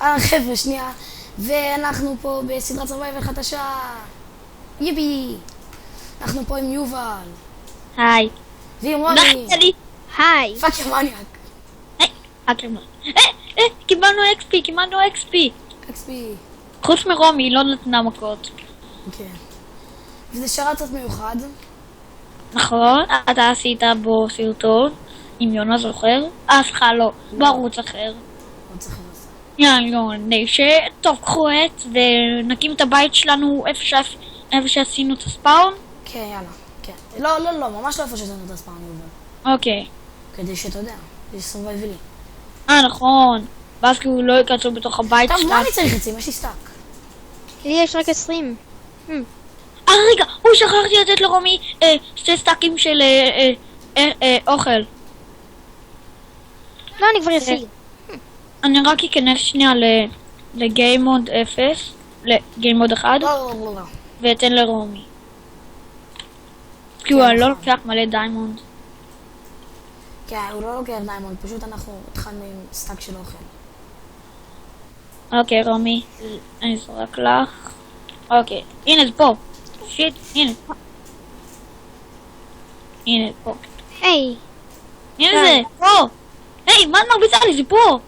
חבר'ה, שנייה. ואנחנו פה בסדרת סרווייבל חדשה. ייבי. אנחנו פה עם יובל. היי. ועם רוני. היי. פאק יא מניאק. קיבלנו XP. XP. חוץ מרומי, היא לא נתנה מכות. כן. וזה שרת קצת מיוחד. נכון, אתה עשית בו סרטון עם יונה זוכר? סליחה, לא, בערוץ אחר. לא צריך לעשות. יאללה, טוב, קחו עט ונקים את הבית שלנו איפה שעשינו את הספאון. כן, יאללה. כן. לא, ממש לא איפה שזה נותן ספאון יובל. אוקיי. כדי שאתה יודע, זה סרווייבלי. נכון. ואז כאילו לא יקצו בתוך הבית שלנו. טוב, מה אני צריך עצים? יש לי סטאק. לי יש רק 20. רגע, שכחתי לתת לרומי שתי סטאקים של אוכל. לא, אני כבר אשיג. אני רק אכנס שנייה לגיימוד 0, לגיימוד 1, לא. ואתן לרומי. כי הוא לא לוקח מלא דיימונד. כן, הוא לא לוקח דיימונד, פשוט אנחנו התחלנו עם סטאק של אוכל. אוקיי, רומי, אני זורק לך. אוקיי, הנה זה פה. שיט, הנה פה. היי. הנה זה, פה. היי, מה את מרביצה לי? זה פה.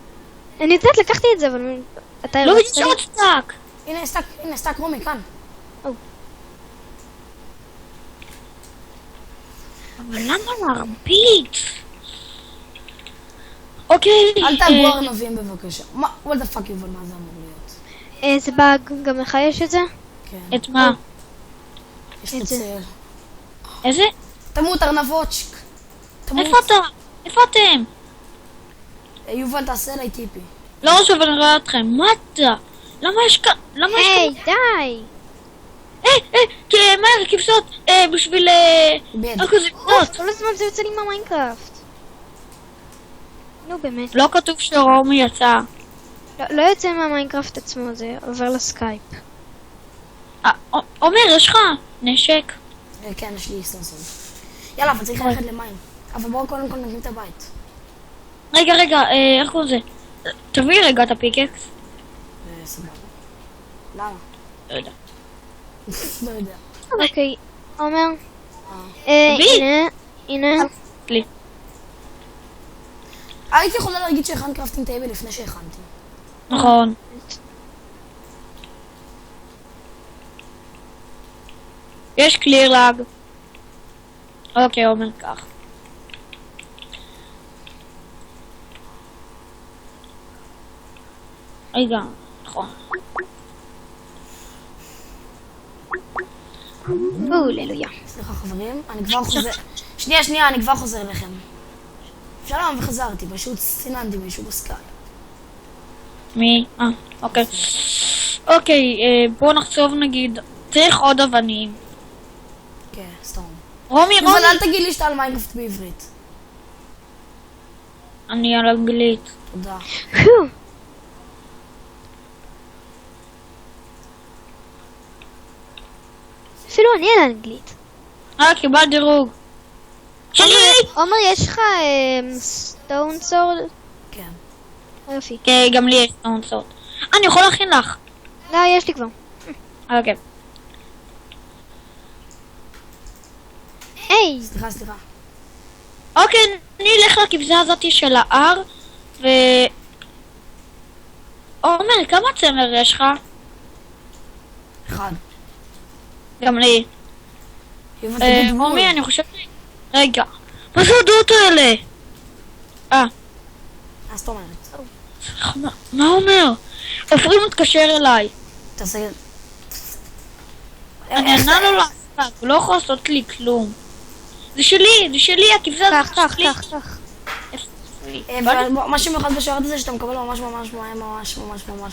אני יודעת, לקחתי את זה, אבל אתה לא בדיוק שעוד סטאק. הנה סטאק רומי, כאן. אבל למה להרביץ? אוקיי. אל תעגו ארנבים בבקשה. מה? what the fuck יובל, מה זה אמור להיות? זה באג, גם לך יש את זה? כן. את מה? יש את זה. איזה? תמות ארנבוצ'ק. תמות. איפה אתם? יובל, תעשה אליי טיפי. לא חושב אני רואה אתכם. מה אתה? למה יש כאן? היי, די. כי מהר, כבשות, בשביל... בד. כל הזמן זה יוצא לי מהמיינקראפט. נו, באמת. לא כתוב שרומי יצא. לא יוצא מהמיינקראפט עצמו, זה עובר לסקייפ. עומר, יש לך נשק? כן, יש לי סנסון. יאללה, אבל צריך ללכת למים. אבל בואו קודם כל נקים את הבית. רגע, איך קוראים לזה? תביא רגע את הפיקקס. סבבה. למה? לא יודע. לא יודע. אוקיי, עומר. הנה. לי. הייתי יכולה להגיד שהכנת קרפטינג טייבל לפני שהכנתי. נכון. יש קליר לאג. אוקיי, עומר כך. רגע, נכון. הללויה. סליחה חברים, אני כבר חוזר. שנייה, אני כבר חוזר אליכם. שלום, וחזרתי, פשוט סיננתי מישהו בסקאי. מי? אוקיי. אוקיי, בואו נחצוב נגיד, צריך עוד אבנים. כן, סתם. רומי. אבל אל תגיד לי שאתה על מיינקראפט בעברית. אני על אנגלית. תודה. אפילו אני על אנגלית. קיבל דירוג. שלי! עומר, יש לך סטון סורד? כן. יופי. כן, גם לי יש סטונסות. אני יכול להכין לך. לא, יש לי כבר. אוקיי. היי! סליחה. אוקיי, אני אלך לכבשה הזאתי של ההר, עומר, כמה צמר יש לך? 1. גם לי. יובל, תגיד בול. רומי, אני חושבת... רגע. מה זה הדעות האלה? זאת אומרת. מה אומר? עופרי מתקשר אליי. תעשה... אני ענה לו לעשות, הוא לא יכול לעשות לי כלום. זה שלי, הכבשה הזאת שלי. כך. אבל מה שמיוחד בשרת הזה שאתה מקבל ממש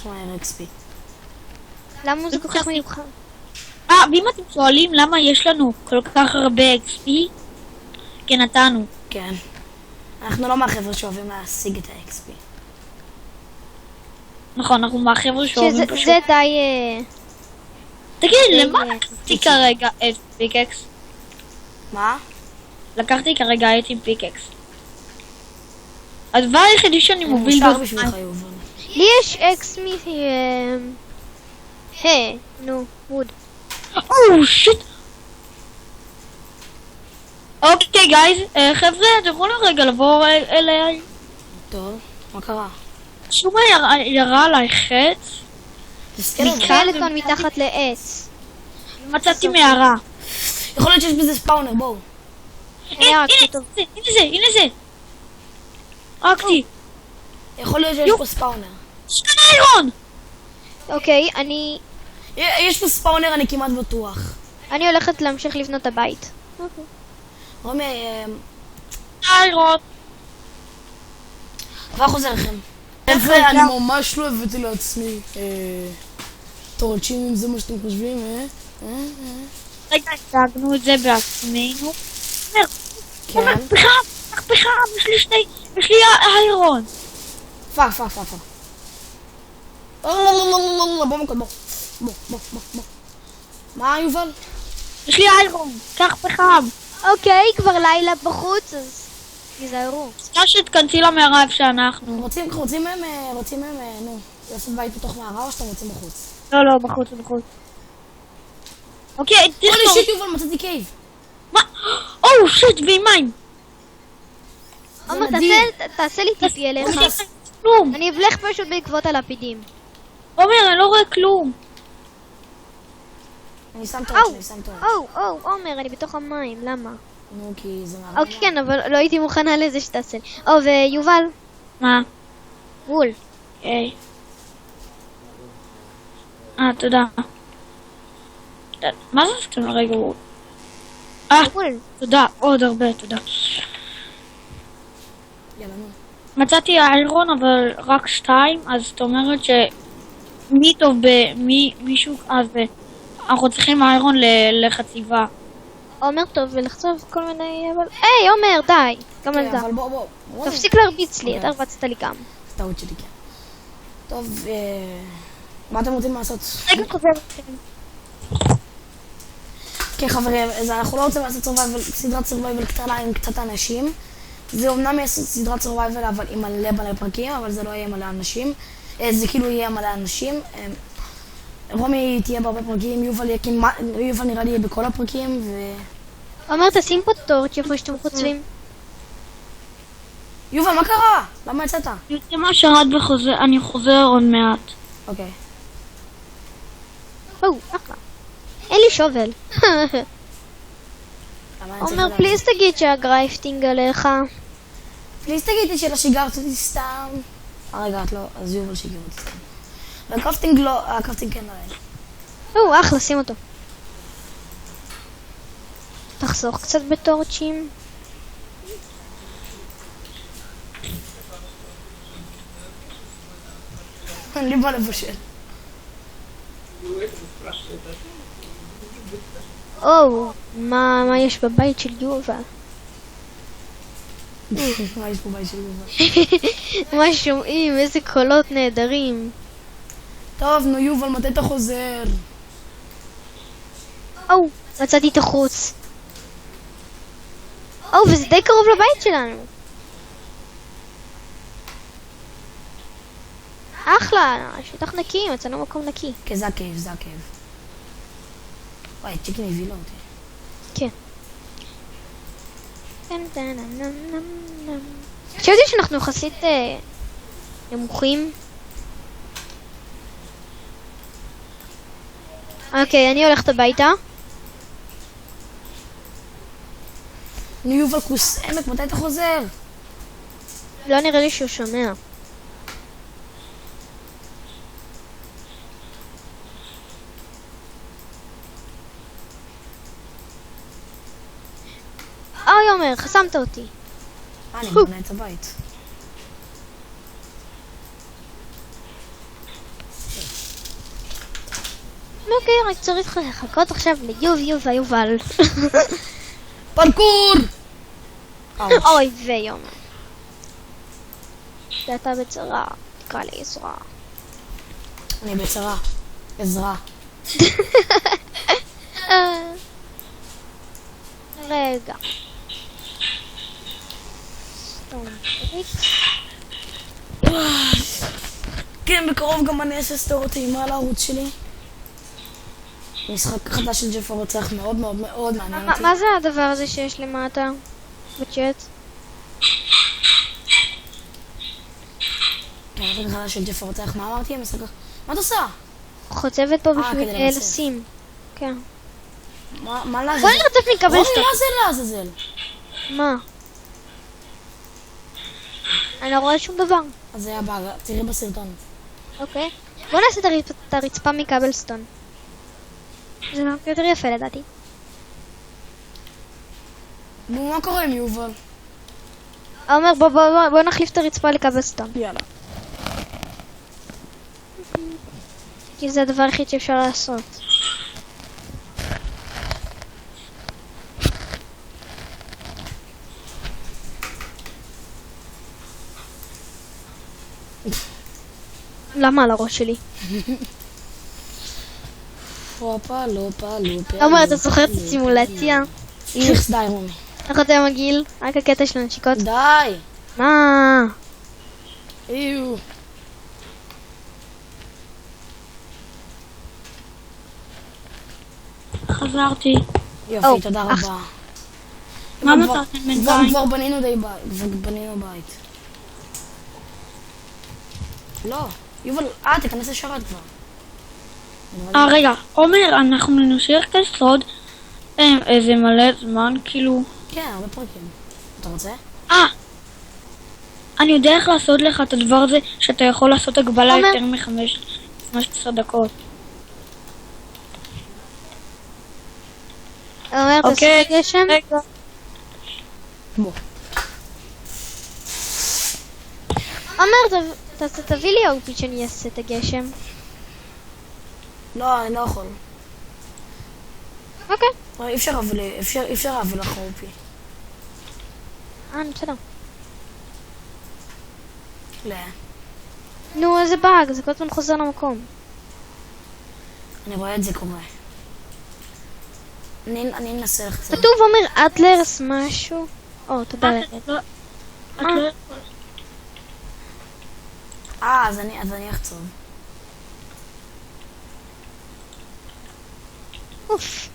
מהר XP. למה זה כל כך מיוחד? ואם אתם שואלים למה יש לנו כל כך הרבה XP, כן נתנו. כן. אנחנו לא מהחבר'ה שאוהבים להשיג את ה-XP. נכון, אנחנו מהחבר'ה שאוהבים פשוט. זה די... תגיד, למה לקחתי כרגע את פיקקס? מה? לקחתי כרגע את עם פיקקס. הדבר היחידי שאני מוביל מושר בשבילך יובל. לי יש אקס נו, ווד. או, שיט. אוקיי, גייז, חבר'ה, אתם יכולים רגע לבוא אליי? טוב, מה קרה? שוב ירה עליי חץ, תסתכל על זה. סקלטון מתחת לעץ. מצאתי מערה. יכול להיות שיש בזה ספאונר, בואו. היה רק הנה טוב. זה, הנה זה. הרגתי. יכול להיות שיש פה ספאונר. שכן איירון! אוקיי, יש פה ספאונר, אני כמעט בטוח. אני הולכת להמשיך לבנות את הבית. רומי, איירון. כבר חוזר לכם. חבר'ה, אני ממש לא הבאתי לעצמי טורצ'ים, אם זה מה שאתם חושבים, רגע, השגנו את זה בעצמנו. כן. פחם, יש לי איירון. פאק. בוא מכות, בוא. מה, יובל? יש לי איירון, קח פחם. אוקיי, כבר לילה בחוץ, אז תיזהרו. אפשר שתכנסי למערה איפה שאנחנו. רוצים מהם, נו, לעשות בית בתוך מערה או שאתם רוצים בחוץ? לא, בחוץ. אוקיי, הולי תכתוב. שיט, יובל, מצאתי קייב. מה? או, שיט, ועם מים. עומר, נדיר. תעשה לי טיפי אליך. כלום. אני אבלך פשוט בעקבות הלפידים. עומר, אני לא רואה כלום. אני שם טורץ'. עומר, אני בתוך המים, למה? נו, כי זה מערה. אוקיי, כן, אבל לא הייתי מוכנה לזה שתעשה לי. ויובל, מה? וול. אוקיי. תודה. מה זה עשיתם לרגע? וול. תודה, עוד הרבה, תודה. יאללה, נו. מצאתי איירון, אבל רק 2, אז זאת אומרת שמי טוב במישהו, אז אנחנו צריכים איירון לחציבה. עומר טוב ולחצוב כל מיני... היי, עומר, די. גם על כן, זה. אבל בוא. תפסיק להרביץ לי, אתה הרבצת לי גם. טעות שלי, כן. טוב, מה אתם רוצים לעשות? רגע חוזר. כן, חברים, אנחנו לא רוצים לעשות סדרת סרווייבל קטנה עם קצת אנשים. זה אומנם יהיה סדרת סרווייבל אבל עם מלא פרקים, אבל זה לא יהיה מלא אנשים. זה כאילו יהיה מלא אנשים. רומי תהיה בהרבה פרקים, יובל נראה לי יהיה בכל הפרקים, עומר, תשים פה טורץ' איפה שאתם חוצבים. יובל, מה קרה? למה יצאת? זה מה שרד וחוזר, אני חוזר עוד מעט. אוקיי. אחלה. אין לי שובל. עומר, פליז תגיד שהגרייפטינג עליך. פליז תגידי שלא שיגרת אותי סתם. רגע, את לא, אז יובל שיגר אותי סתם. והקרפטינג לא, הקרפטינג כן נראה. אחלה, שים אותו. תחסוך קצת בטורצ'ים. אין לי מה לבשל. מה יש בבית של יובל? מה יש פה בית של יובל? מה שומעים? איזה קולות נהדרים. טוב, נו יובל, מתי אתה חוזר? מצאתי את החוץ. וזה די קרוב לבית שלנו. אחלה, שטח נקי, מצאנו מקום נקי. כן, זה הכאב. וואי, צ'יקין הבילה אותי. כן. חשבתי שאנחנו יחסית נמוכים. אוקיי, אני הולכת הביתה. נו יובל כוס עמק, מתי אתה חוזר? לא נראה לי שהוא שומע. עומר, חסמת אותי. אני בונה את הבית. אוקיי, רק צריך לחכות עכשיו ליובל. פרקור! אוי ויומר. אתה בצרה, תקרא לי עזרה. אני בצרה. עזרה. רגע. כן, בקרוב גם אני אעשה סטורי טעימה על הערוץ שלי. משחק חדש של ג'פר רוצח מאוד מאוד מאוד מעניין אותי. מה זה הדבר הזה שיש למטה? בצ'אט? כן, משחק חדש של ג'פר רוצח, מה אמרתי? מה את עושה? חוצבת פה בשביל כדי למצב. לשים. כן. מה לעזאזל? בוא נרצף מקבל רוני, סטוק. מה זה לעזאזל? מה? אני לא רואה שום דבר. אז זה היה באג, תראי בסרטון. אוקיי. בוא נעשה את הרצפה מקבלסטון. זה יותר יפה לדעתי. מה קורה עם יובל? עומר, בוא נחליף את הרצפה לקבלסטון. יאללה. כי זה הדבר היחיד שאפשר לעשות. למה על הראש שלי? הופה, לופה, לופה. עומר, אתה זוכר את הסימולציה? איכס, די רוני. איך אתה מגעיל? רק הקטע של הנשיקות? די! מה? איו. חזרתי. יופי, תודה רבה. מה כבר- מצאתם בינתיים? כבר בנינו די בית. כבר בנינו בית. לא. יובל, תיכנס לשרת כבר. רגע, עומר, אנחנו נמשיך את הסוד איזה מלא זמן, כאילו... כן, הרבה פרקים. אתה רוצה? אני יודע איך לעשות לך את הדבר הזה, שאתה יכול לעשות הגבלה עומר. יותר מ-15 דקות. עומר, תעשי אוקיי. את הגשם? רגע. בוא. עומר, תביא לי אופי שאני אעשה את הגשם. לא, אני לא יכול. אוקיי. אי אפשר להביא לך אופי. בסדר. לא. נו, איזה באג, זה כל הזמן חוזר למקום. אני רואה את זה קורה. אני אנסה לחזור. כתוב עומר אדלרס משהו? תודה לך. את לא יכולה. אז אני אחצוב. אוף.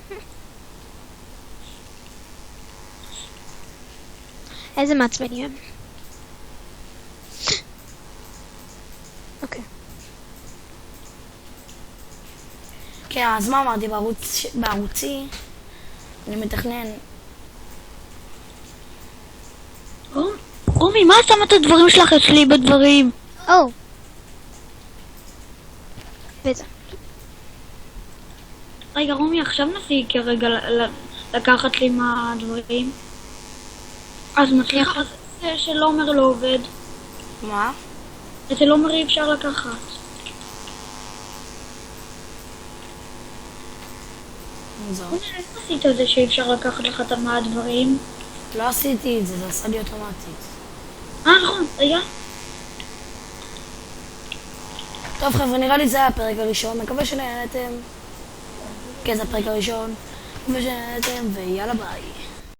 איזה מעצבנים הם. אוקיי. כן, אז מה אמרתי? בערוצי אני מתכנן. רומי, מה שמה את הדברים שלך אצלי בדברים? וזה. רגע, רומי, עכשיו נסי כרגע לקחת לי מהדברים. אז מצליח זה של עומר לא עובד. מה? אצל עומר אי אפשר לקחת. זהו. רומי, איך עשית את זה שאי אפשר לקחת לך את מהדברים? לא עשיתי את זה, זה עשה לי אוטומטית. נכון, רגע. טוב חבר'ה, נראה לי זה היה הפרק הראשון, מקווה שנהנתם. כן, זה הפרק הראשון. מקווה שנהנתם, ויאללה ביי.